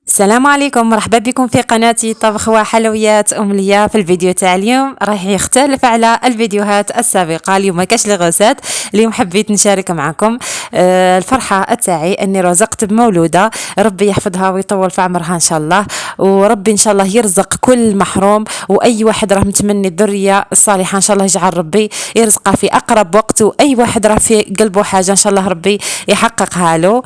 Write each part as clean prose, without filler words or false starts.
السلام عليكم، مرحبا بكم في قناتي طبخ وحلويات ليا. في الفيديو تاع اليوم راح يختلف على الفيديوهات السابقه. اليوم ما كاش لي غوسات، اليوم حبيت نشارك معكم الفرحه تاعي اني رزقت بمولوده. ربي يحفظها ويطول في عمرها ان شاء الله، وربي ان شاء الله يرزق كل محروم، واي واحد راه متمني الذريه الصالحه ان شاء الله يجعل ربي يرزقها في اقرب وقت، واي واحد راه في قلبه حاجه ان شاء الله ربي يحققها له.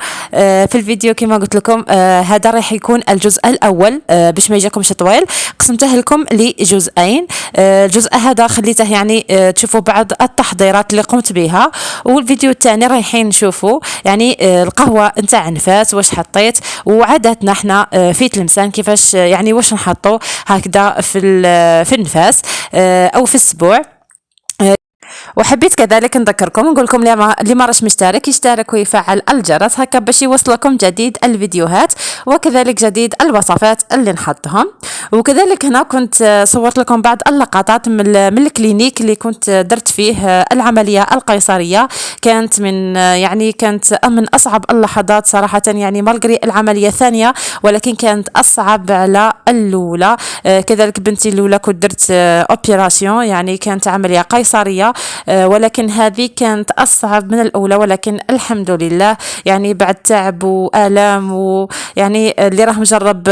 في الفيديو كما قلت لكم هذا راح يكون الجزء الاول، باش ما يجيكمش طويل قسمته لكم لجزئين. الجزء هذا خليته يعني تشوفوا بعض التحضيرات اللي قمت بها، والفيديو الثاني رايحين نشوفوا يعني القهوه نتاع نفاس واش حطيت، وعاداتنا احنا في تلمسان كيفاش يعني واش نحطوا هكذا في النفاس او في السبوع. وحبيت كذلك نذكركم نقول لكم اللي ما راش مشترك يشترك ويفعل الجرس هكا باش يوصلكم جديد الفيديوهات، وكذلك جديد الوصفات اللي نحطهم. وكذلك هنا كنت صورت لكم بعض اللقطات من الكلينيك اللي كنت درت فيه العملية القيصرية. كانت كانت من أصعب اللحظات صراحة، يعني مالغري العملية الثانية، ولكن كانت أصعب على الأولى. كذلك بنتي الأولى كنت درت أوبيراسيون، يعني كانت عملية قيصرية، ولكن هذه كانت أصعب من الأولى، ولكن الحمد لله يعني بعد تعب وآلام، ويعني اللي راه مجرب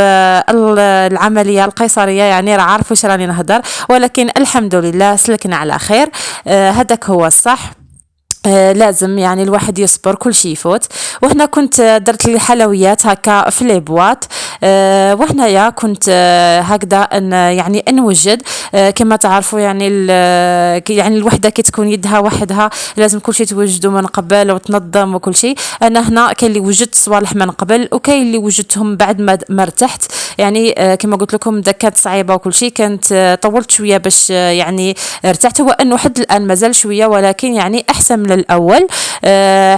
العملية القيصرية يعني راه عارف واش راني نهضر، ولكن الحمد لله سلكنا على خير. هذاك هو الصح. لازم يعني الواحد يصبر كل شيء يفوت. وهنا كنت درت لي حلويات هكا في لي بواط. وهنايا كنت هكذا يعني نوجد. كما تعرفوا يعني يعني الوحده كي تكون يدها وحدها لازم كل شيء توجده من قبل وتنظم وكل شيء. انا هنا كاين اللي وجدت صوالح من قبل، وكاين اللي وجدتهم بعد ما ارتحت. يعني كما قلت لكم كانت صعيبه وكل شيء، كانت طولت شويه باش يعني ارتحت. هو انه حد الان مازال شويه، ولكن يعني احسن من الاول.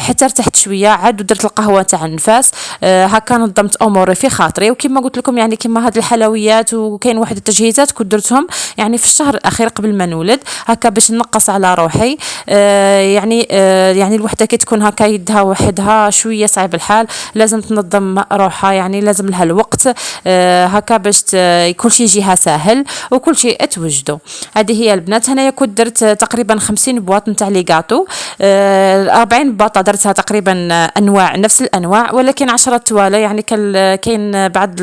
حتى ارتحت شويه عاد ودرت القهوه تاع النفاس. هكا نظمت اموري في خاطري. وكما قلت لكم يعني كما هاد الحلويات وكاين واحد التجهيزات كنت درتهم يعني في الشهر الاخير قبل ما نولد، هكا باش نقص على روحي. يعني الوحده كي تكون هكا يدها وحدها شويه صعيب الحال، لازم تنظم روحها، يعني لازم لها الوقت هكا باش كل شيء يجيها ساهل وكل شيء توجدو. هذه هي البنات. هنايا كنت درت تقريبا 50 بواط نتاع لي غاتو. 40 باطه درتها تقريبا انواع نفس الانواع، ولكن 10 توالى يعني كاين بعض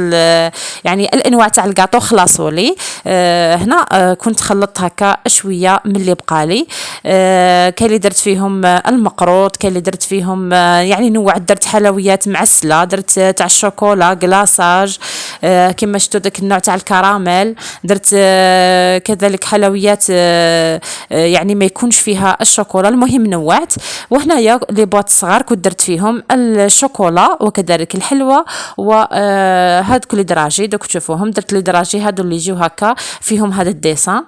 يعني الانواع تاع الكاطو خلاصوا لي. هنا كنت خلطت هكا شويه من اللي بقالي. كاين اللي درت فيهم المقروط، كاين اللي درت فيهم يعني نوعت، درت حلويات معسله، درت تاع الشوكولا كلاصاج كما شفتوا داك النوع تاع الكراميل، درت كذلك حلويات يعني ما يكونش فيها الشوكولا. المهم نوعت. وهنايا لي بواط صغار كنت درت فيهم الشوكولا وكذلك الحلوى، وهذوك لي دراجي دوك تشوفوهم درت لي دراجي هادو اللي يجيو هكا فيهم هذا الديسان.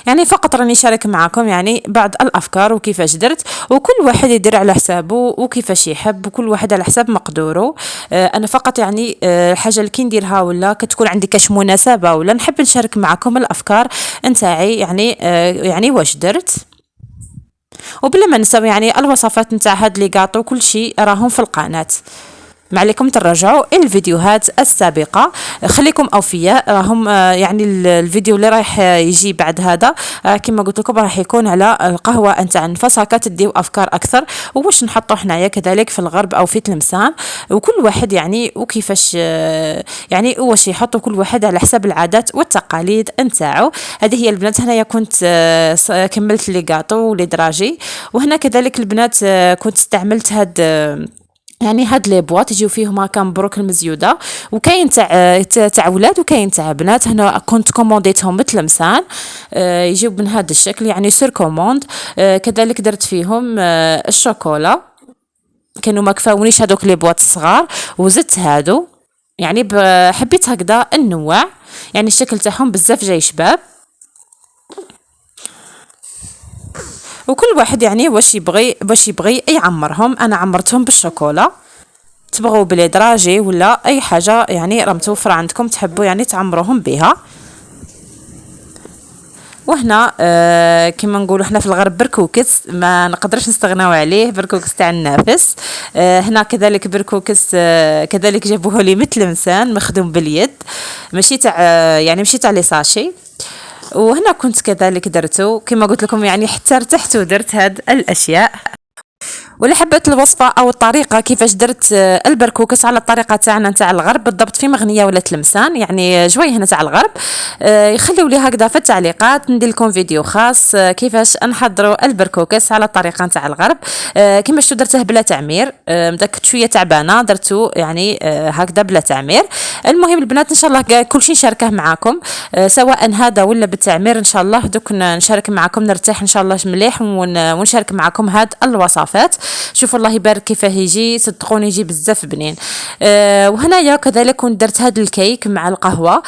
يعني فقط راني شارك معكم يعني بعض الافكار وكيفاش درت، وكل واحد يدير على حسابه وكيفاش يحب، وكل واحد على حساب مقدوره. انا فقط يعني الحاجه اللي كي نديرها ولا كتكون عندي كاش مناسبه ولا نحب نشارك معكم الافكار نتاعي يعني واش درت. وبلا ما نساو يعني الوصفات نتاع هاد لي غاطو كل شيء راهم في القناه. ما عليكم ترجعوا الفيديوهات السابقه، خليكم اوفياء. راهم يعني الفيديو اللي رايح يجي بعد هذا كما قلت لكم راح يكون على القهوه نتاع النفاس، هكا تديو افكار اكثر وواش نحطوا حنايا كذلك في الغرب او في تلمسان، وكل واحد يعني وكيفاش يعني واش يحطوا كل واحد على حساب العادات والتقاليد نتاعو. هذه هي البنات. هنايا كنت كملت لي غاطو ولي دراجي. وهنا كذلك البنات كنت استعملت يعني هاد لي بواط يجيو فيهم هكا مبروك المزيوده، وكاين تاع ولاد وكاين تاع بنات. هنا كنت كومونديتهم بتلمسان يجيو من هذا الشكل يعني سور كوموند. كذلك درت فيهم الشوكولا، كانوا ما كفاونيش هذوك لي بواط الصغار وزدت هادو، يعني حبيت هكذا النوع، يعني الشكل تاعهم بزاف جاي شباب. وكل واحد يعني واش يبغي يعمرهم. انا عمرتهم بالشوكولا، تبغوا بلي دراجي ولا اي حاجه يعني راه متوفره عندكم تحبوا يعني تعمروهم بها. وهنا كما نقولوا حنا في الغرب بركوكس ما نقدرش نستغناو عليه، بركوكس تاع النافس. هنا كذلك بركوكس كذلك جابوه لي مثل لمسان مخدوم باليد، ماشي تاع يعني ماشي تاع لي ساشي. وهنا كنت كذلك درتو كما قلت لكم، يعني حتى ارتحت ودرت هاد الاشياء. ولا حبيت الوصفه او الطريقه كيفاش درت البركوكس على الطريقه تاعنا تاع الغرب بالضبط في مغنيه ولا تلمسان، يعني جوي هنا تاع الغرب، يخليوا لي هكذا في التعليقات، ندير لكم فيديو خاص كيفاش نحضروا البركوكس على الطريقه تاع الغرب. كيفاش درته بلا تعمير، متاكد شويه تعبانه درتو يعني هكذا بلا تعمير. المهم البنات ان شاء الله كلشي نشاركه معاكم، سواء هذا ولا بالتعمير ان شاء الله. دوك نشارك معاكم، نرتاح ان شاء الله مليح ونشارك معاكم هاد الوصفات. شوفوا الله يبارك كيفاه يجي، صدقوني يجي بزاف بنين. وهنايا كذلك كنت درت هذا الكيك مع القهوه،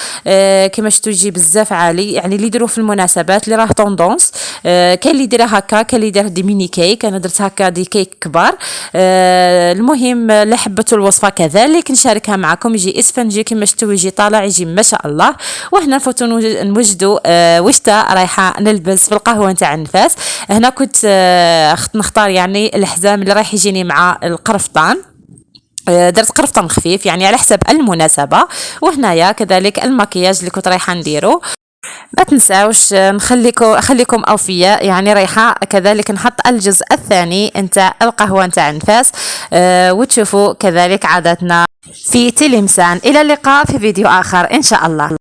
كما شفتوا يجي بزاف عالي، يعني اللي يديروا في المناسبات اللي راه طوندونس. كاين اللي يديرها هكا، كاين اللي يدير دي ميني كيك، انا درت هكا دي كيك كبار. المهم اللي حبتوا الوصفه كذلك نشاركها معكم. يجي اسفنجي كما شفتوا، يجي طالع يجي ما شاء الله. وهنا نفوتوا نوجدوا وشتا رايحه نلبس في القهوه نتاع النفاس. هنا كنت نختار يعني الحزام اللي رايح يجيني مع القرفطان، درت قرفطان خفيف يعني على حسب المناسبه. وهنايا كذلك المكياج اللي كنت رايحه نديرو. ما تنساوش خليكم اوفياء، يعني رايحه كذلك نحط الجزء الثاني نتاع القهوه نتاع النفاس. وتشوفوا كذلك عاداتنا في تلمسان. الى اللقاء في فيديو اخر ان شاء الله.